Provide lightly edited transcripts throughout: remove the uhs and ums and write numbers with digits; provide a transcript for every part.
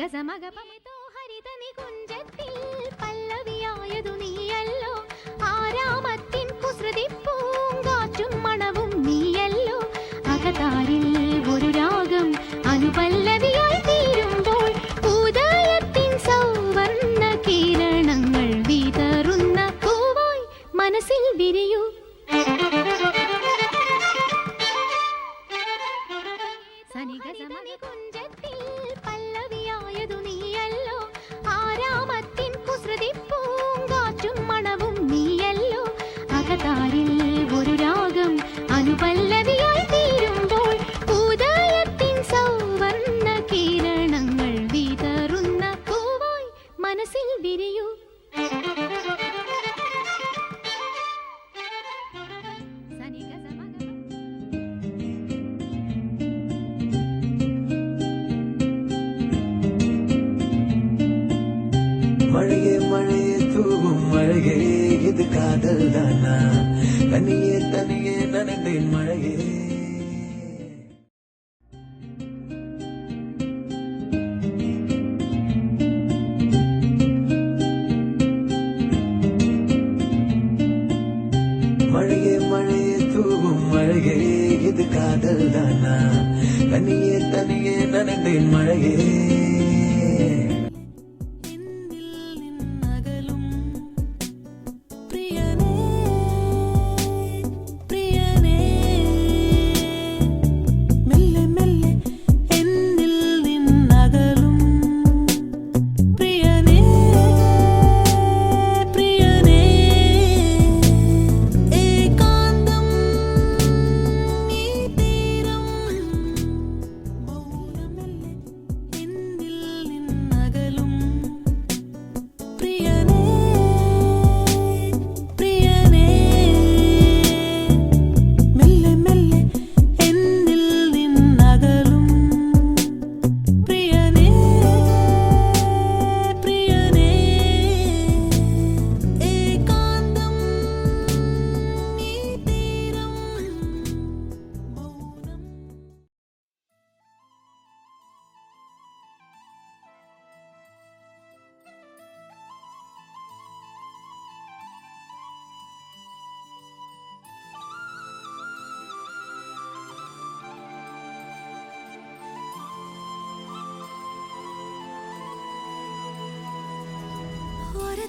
സനിഗസമഗപമതോ ഹരിതനി കുഞ്ചത്തിൽ പല്ലവിയായതു നീയല്ലോ ആരാമത്തിൻ കുസൃതി പൂങ്കാറ്റും മണവും നീയല്ലോ അകതാരിൽ ഒരു രാഗം അനുപല്ലവിയായി തീരുമ്പോൾ ഉദയത്തിൻ സൗവർണ്ണ കിരണങ്ങൾ വിതറുന്ന പൂവായി മനസ്സിൽ വിരിയൂ സനിഗസമഗ കുഞ്ചത്തിൽ പല്ലവിയായതു നീയല്ലോ ആരാമത്തിൻ കുസൃതി പൂങ്കാറ്റും മണവും നീയല്ലോ അകതാരിൽ ഒരു രാഗം അനുപല്ലവിയായി തീരുമ്പോൾ ഉദയത്തിൻ സൗവർണ്ണ കിരണങ്ങൾ വിതറുന്ന പൂവായി മനസ്സിൽ വിരിയൂ மழையே மழையே தூவும் மழையே இது காதல் தானா தனியே தனியே நனந்தேன் மழையே மழையே மழையே தூவும் மழையே இது காதல் தானா தனியே தனியே நனந்தேன் மழையே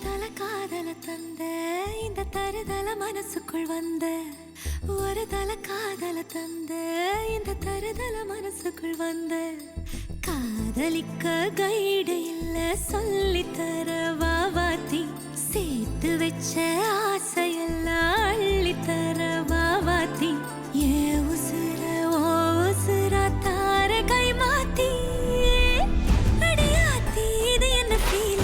தல காதல தந்த இந்த தருதல மனசுக்குள் வந்த ஒரு தல காதல தந்த இந்த தருதல மனசுக்குள் வந்த காதலிக்க கைடு இல்ல சொல்லி தர வாவாத்தி சேர்த்து வச்ச ஆசையெல்லாம் அள்ளி தர வாவாத்தி ஏ உசுர ஓ உசுரா தார கை மாத்தி அடியாத்தி இது என்ன ஃபீல்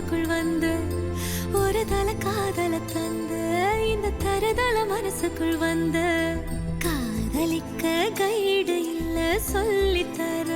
மனசுக்குள் வந்த ஒரு தல காதல தந்த இந்த தருதல மனசுக்குள் வந்த காதலிக்க கைடு இல்ல சொல்லி தர